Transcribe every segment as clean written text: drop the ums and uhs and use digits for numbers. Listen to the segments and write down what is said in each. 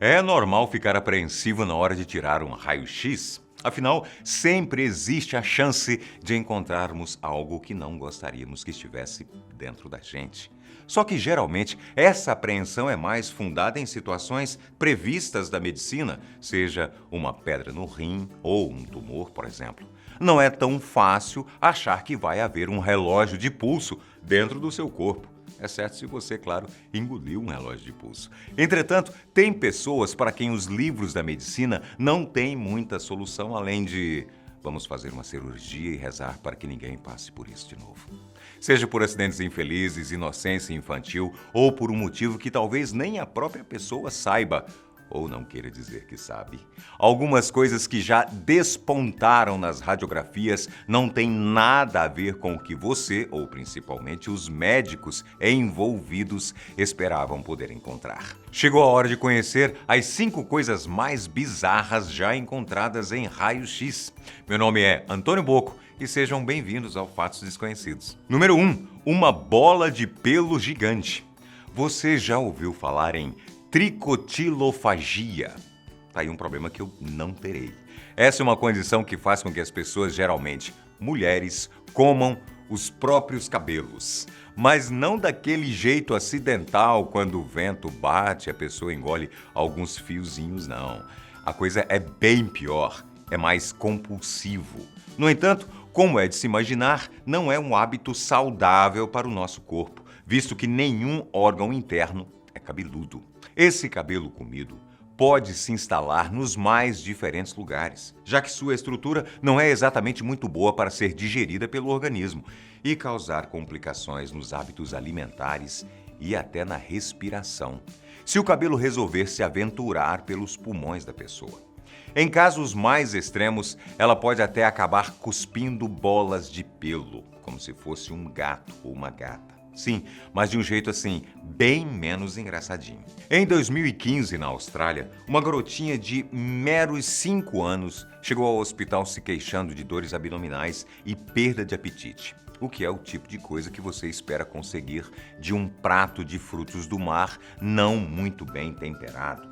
É normal ficar apreensivo na hora de tirar um raio-x. Afinal, sempre existe a chance de encontrarmos algo que não gostaríamos que estivesse dentro da gente. Só que, geralmente, essa apreensão é mais fundada em situações previstas da medicina, seja uma pedra no rim ou um tumor, por exemplo. Não é tão fácil achar que vai haver um relógio de pulso dentro do seu corpo. Exceto se você, claro, engoliu um relógio de pulso. Entretanto, tem pessoas para quem os livros da medicina não têm muita solução além de vamos fazer uma cirurgia e rezar para que ninguém passe por isso de novo. Seja por acidentes infelizes, inocência infantil ou por um motivo que talvez nem a própria pessoa saiba ou não queira dizer que sabe. Algumas coisas que já despontaram nas radiografias não têm nada a ver com o que você, ou principalmente os médicos envolvidos, esperavam poder encontrar. Chegou a hora de conhecer as 5 coisas mais bizarras já encontradas em raio-x. Meu nome é Antônio Bocco e sejam bem-vindos ao Fatos Desconhecidos. Número 1. Uma bola de pelo gigante. Você já ouviu falar em tricotilofagia? Tá aí um problema que eu não terei. Essa é uma condição que faz com que as pessoas, geralmente mulheres, comam os próprios cabelos. Mas não daquele jeito acidental, quando o vento bate e a pessoa engole alguns fiozinhos, não. A coisa é bem pior, é mais compulsivo. No entanto, como é de se imaginar, não é um hábito saudável para o nosso corpo, visto que nenhum órgão interno é cabeludo. Esse cabelo comido pode se instalar nos mais diferentes lugares, já que sua estrutura não é exatamente muito boa para ser digerida pelo organismo e causar complicações nos hábitos alimentares e até na respiração, se o cabelo resolver se aventurar pelos pulmões da pessoa. Em casos mais extremos, ela pode até acabar cuspindo bolas de pelo, como se fosse um gato ou uma gata. Sim, mas de um jeito assim, bem menos engraçadinho. Em 2015, na Austrália, uma garotinha de meros 5 anos chegou ao hospital se queixando de dores abdominais e perda de apetite, o que é o tipo de coisa que você espera conseguir de um prato de frutos do mar não muito bem temperado.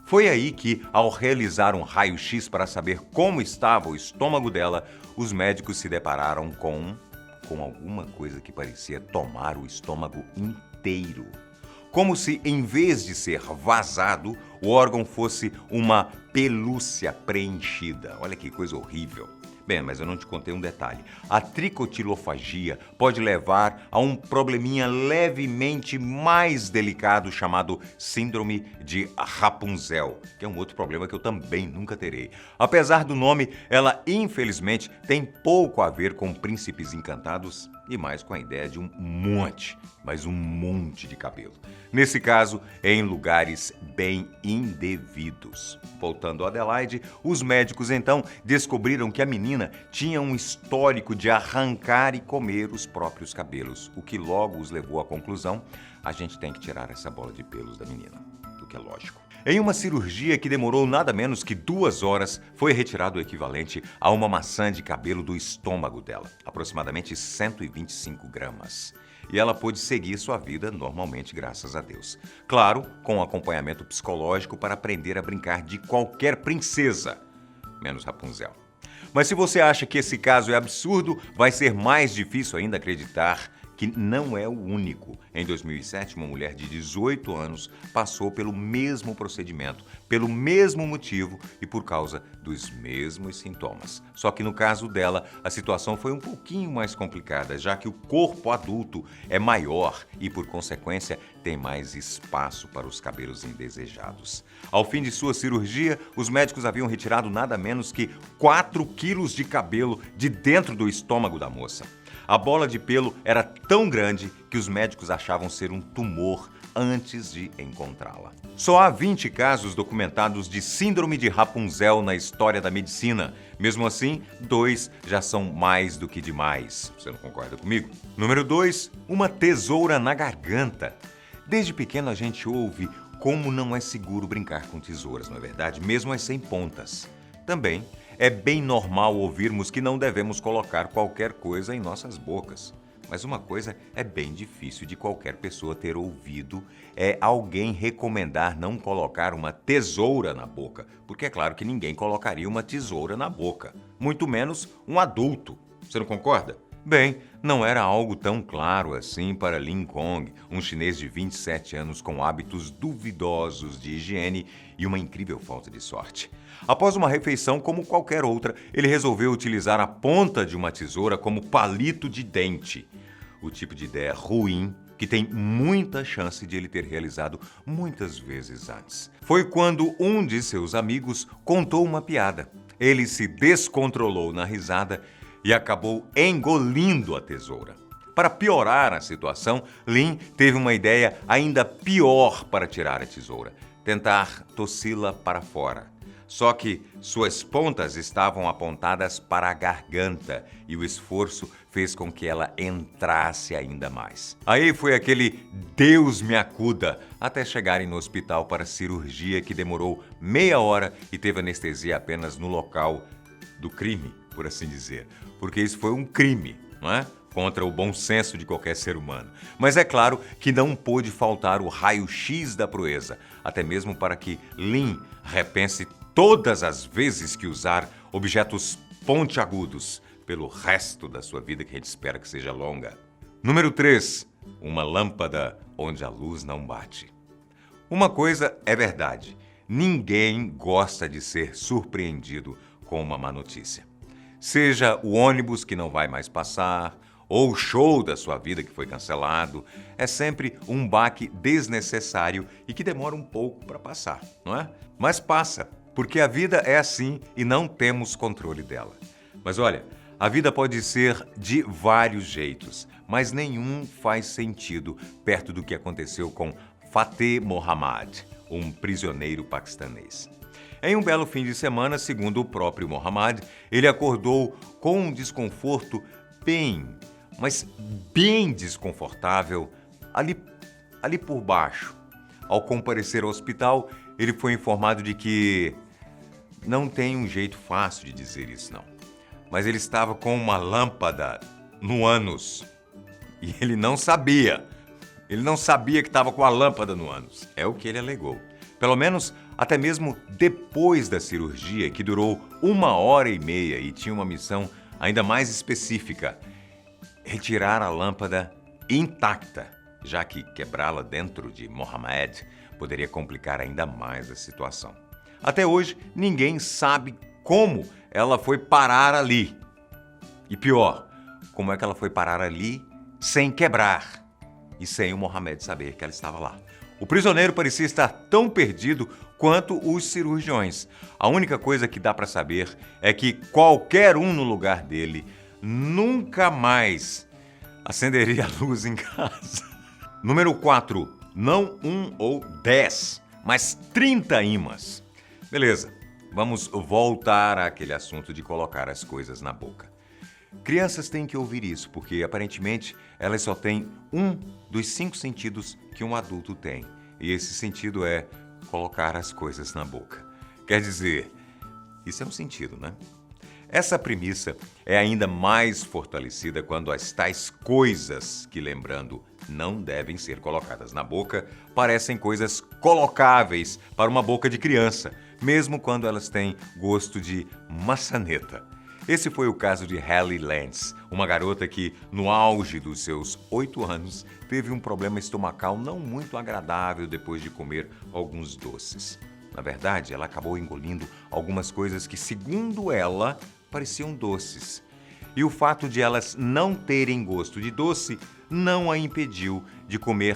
Foi aí que, ao realizar um raio-x para saber como estava o estômago dela, os médicos se depararam com alguma coisa que parecia tomar o estômago inteiro. Como se, em vez de ser vazado, o órgão fosse uma pelúcia preenchida. Olha que coisa horrível. Bem, mas eu não te contei um detalhe. A tricotilofagia pode levar a um probleminha levemente mais delicado chamado síndrome de Rapunzel, que é um outro problema que eu também nunca terei. Apesar do nome, ela infelizmente tem pouco a ver com príncipes encantados e mais com a ideia de um monte, mas um monte de cabelo. Nesse caso, em lugares bem indevidos. Voltando a Adelaide, os médicos então descobriram que a menina tinha um histórico de arrancar e comer os próprios cabelos, o que logo os levou à conclusão: a gente tem que tirar essa bola de pelos da menina, o que é lógico. Em uma cirurgia que demorou nada menos que 2 horas, foi retirado o equivalente a uma maçã de cabelo do estômago dela, aproximadamente 125 gramas. E ela pôde seguir sua vida normalmente, graças a Deus. Claro, com acompanhamento psicológico para aprender a brincar de qualquer princesa, menos Rapunzel. Mas se você acha que esse caso é absurdo, vai ser mais difícil ainda acreditar que não é o único. Em 2007, uma mulher de 18 anos passou pelo mesmo procedimento, pelo mesmo motivo e por causa dos mesmos sintomas. Só que no caso dela, a situação foi um pouquinho mais complicada, já que o corpo adulto é maior e, por consequência, tem mais espaço para os cabelos indesejados. Ao fim de sua cirurgia, os médicos haviam retirado nada menos que 4 quilos de cabelo de dentro do estômago da moça. A bola de pelo era tão grande que os médicos achavam ser um tumor antes de encontrá-la. Só há 20 casos documentados de síndrome de Rapunzel na história da medicina. Mesmo assim, 2 já são mais do que demais. Você não concorda comigo? Número 2, uma tesoura na garganta. Desde pequeno a gente ouve como não é seguro brincar com tesouras, não é verdade? Mesmo as sem pontas. Também é bem normal ouvirmos que não devemos colocar qualquer coisa em nossas bocas. Mas uma coisa é bem difícil de qualquer pessoa ter ouvido, é alguém recomendar não colocar uma tesoura na boca, porque é claro que ninguém colocaria uma tesoura na boca, muito menos um adulto. Você não concorda? Bem, não era algo tão claro assim para Lin Kong, um chinês de 27 anos com hábitos duvidosos de higiene e uma incrível falta de sorte. Após uma refeição como qualquer outra, ele resolveu utilizar a ponta de uma tesoura como palito de dente. O tipo de ideia ruim que tem muita chance de ele ter realizado muitas vezes antes. Foi quando um de seus amigos contou uma piada. Ele se descontrolou na risada e acabou engolindo a tesoura. Para piorar a situação, Lin teve uma ideia ainda pior para tirar a tesoura: tentar tossi-la para fora. Só que suas pontas estavam apontadas para a garganta e o esforço fez com que ela entrasse ainda mais. Aí foi aquele Deus me acuda até chegarem no hospital para cirurgia que demorou meia hora e teve anestesia apenas no local do crime, por assim dizer. Porque isso foi um crime, não é? Contra o bom senso de qualquer ser humano. Mas é claro que não pôde faltar o raio-x da proeza, até mesmo para que Lin repense todas as vezes que usar objetos pontiagudos pelo resto da sua vida, que a gente espera que seja longa. Número 3. Uma lâmpada onde a luz não bate. Uma coisa é verdade: ninguém gosta de ser surpreendido com uma má notícia. Seja o ônibus que não vai mais passar, ou o show da sua vida que foi cancelado, é sempre um baque desnecessário e que demora um pouco para passar, não é? Mas passa, porque a vida é assim e não temos controle dela. Mas olha, a vida pode ser de vários jeitos, mas nenhum faz sentido perto do que aconteceu com Fateh Mohammad, um prisioneiro paquistanês. Em um belo fim de semana, segundo o próprio Mohammad, ele acordou com um desconforto mas bem desconfortável ali por baixo. Ao comparecer ao hospital, ele foi informado de que não tem um jeito fácil de dizer isso, não. Mas ele estava com uma lâmpada no ânus e ele não sabia. Ele não sabia que estava com a lâmpada no ânus. É o que ele alegou. Pelo menos até mesmo depois da cirurgia, que durou 1h30 e tinha uma missão ainda mais específica: retirar a lâmpada intacta, já que quebrá-la dentro de Mohammad poderia complicar ainda mais a situação. Até hoje, ninguém sabe como ela foi parar ali. E pior, como é que ela foi parar ali sem quebrar e sem o Mohammad saber que ela estava lá. O prisioneiro parecia estar tão perdido quanto os cirurgiões. A única coisa que dá para saber é que qualquer um no lugar dele nunca mais acenderia a luz em casa. Número 4. Não 1 ou 10, mas 30 ímãs. Beleza, vamos voltar àquele assunto de colocar as coisas na boca. Crianças têm que ouvir isso, porque aparentemente elas só têm um dos 5 sentidos que um adulto tem. E esse sentido é colocar as coisas na boca. Quer dizer, isso é um sentido, né? Essa premissa é ainda mais fortalecida quando as tais coisas que, lembrando, não devem ser colocadas na boca, parecem coisas colocáveis para uma boca de criança, mesmo quando elas têm gosto de maçaneta. Esse foi o caso de Hallie Lentz, uma garota que, no auge dos seus 8 anos, teve um problema estomacal não muito agradável depois de comer alguns doces. Na verdade, ela acabou engolindo algumas coisas que, segundo ela, pareciam doces. E o fato de elas não terem gosto de doce não a impediu de comer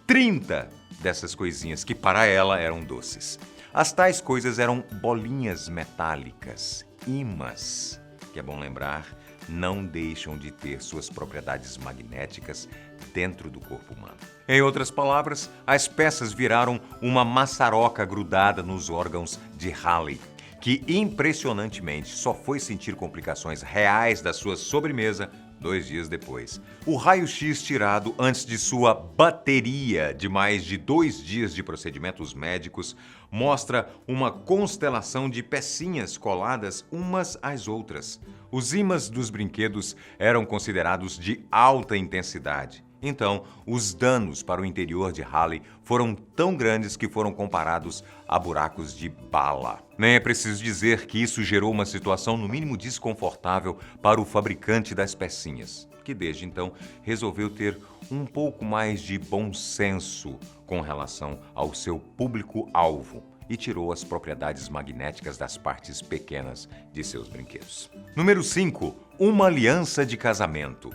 30 dessas coisinhas que para ela eram doces. As tais coisas eram bolinhas metálicas, ímãs, que é bom lembrar, não deixam de ter suas propriedades magnéticas dentro do corpo humano. Em outras palavras, as peças viraram uma maçaroca grudada nos órgãos de Hallie, que impressionantemente só foi sentir complicações reais da sua sobremesa 2 dias depois. O raio-x tirado antes de sua bateria de mais de 2 dias de procedimentos médicos mostra uma constelação de pecinhas coladas umas às outras. Os ímãs dos brinquedos eram considerados de alta intensidade. Então, os danos para o interior de Hallie foram tão grandes que foram comparados a buracos de bala. Nem é preciso dizer que isso gerou uma situação no mínimo desconfortável para o fabricante das pecinhas, que desde então resolveu ter um pouco mais de bom senso com relação ao seu público-alvo e tirou as propriedades magnéticas das partes pequenas de seus brinquedos. Número 5. Uma aliança de casamento.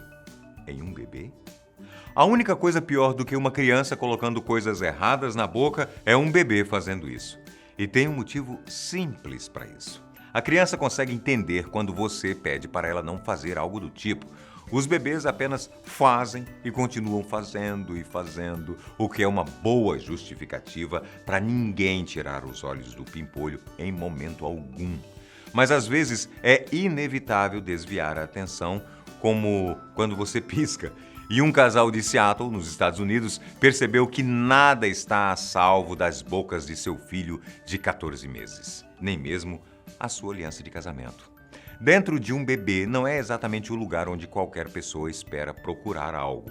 Em um bebê? A única coisa pior do que uma criança colocando coisas erradas na boca é um bebê fazendo isso. E tem um motivo simples para isso. A criança consegue entender quando você pede para ela não fazer algo do tipo. Os bebês apenas fazem e continuam fazendo e fazendo, o que é uma boa justificativa para ninguém tirar os olhos do pimpolho em momento algum. Mas às vezes é inevitável desviar a atenção, como quando você pisca. E um casal de Seattle, nos Estados Unidos, percebeu que nada está a salvo das bocas de seu filho de 14 meses, nem mesmo a sua aliança de casamento. Dentro de um bebê não é exatamente o lugar onde qualquer pessoa espera procurar algo.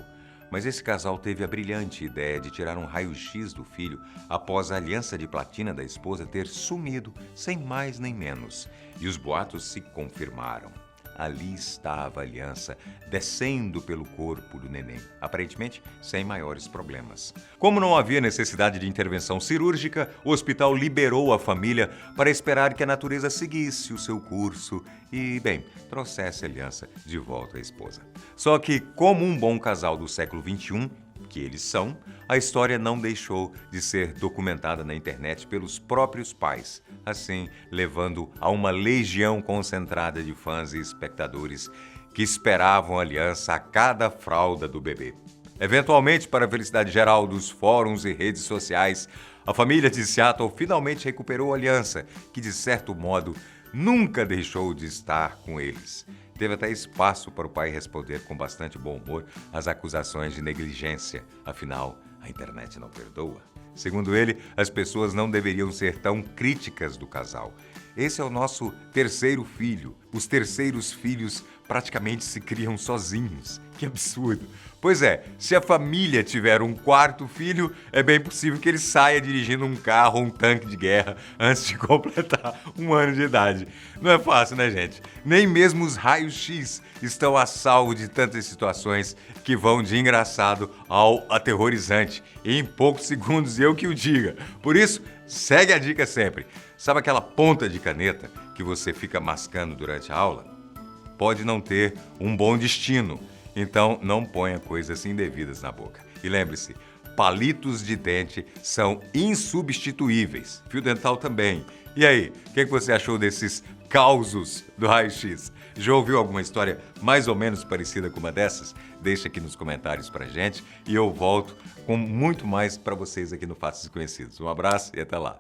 Mas esse casal teve a brilhante ideia de tirar um raio-x do filho após a aliança de platina da esposa ter sumido, sem mais nem menos. E os boatos se confirmaram. Ali estava a aliança, descendo pelo corpo do neném, aparentemente sem maiores problemas. Como não havia necessidade de intervenção cirúrgica, o hospital liberou a família para esperar que a natureza seguisse o seu curso e, bem, trouxesse a aliança de volta à esposa. Só que, como um bom casal do século XXI, que eles são, a história não deixou de ser documentada na internet pelos próprios pais, assim levando a uma legião concentrada de fãs e espectadores que esperavam a aliança a cada fralda do bebê. Eventualmente, para a felicidade geral dos fóruns e redes sociais, a família de Seattle finalmente recuperou a aliança, que de certo modo nunca deixou de estar com eles. Teve até espaço para o pai responder com bastante bom humor às acusações de negligência. Afinal, a internet não perdoa. Segundo ele, as pessoas não deveriam ser tão críticas do casal. Esse é o nosso terceiro filho. Os terceiros filhos praticamente se criam sozinhos. Que absurdo. Pois é, se a família tiver um quarto filho, é bem possível que ele saia dirigindo um carro ou um tanque de guerra antes de completar 1 ano de idade. Não é fácil, né, gente? Nem mesmo os raios-x estão a salvo de tantas situações que vão de engraçado ao aterrorizante. E em poucos segundos eu que o diga. Por isso, segue a dica sempre. Sabe aquela ponta de caneta que você fica mascando durante a aula? Pode não ter um bom destino. Então, não ponha coisas indevidas na boca. E lembre-se, palitos de dente são insubstituíveis. Fio dental também. E aí, o que você achou desses causos do raio-x? Já ouviu alguma história mais ou menos parecida com uma dessas? Deixa aqui nos comentários pra gente e eu volto com muito mais para vocês aqui no Fatos Desconhecidos. Um abraço e até lá.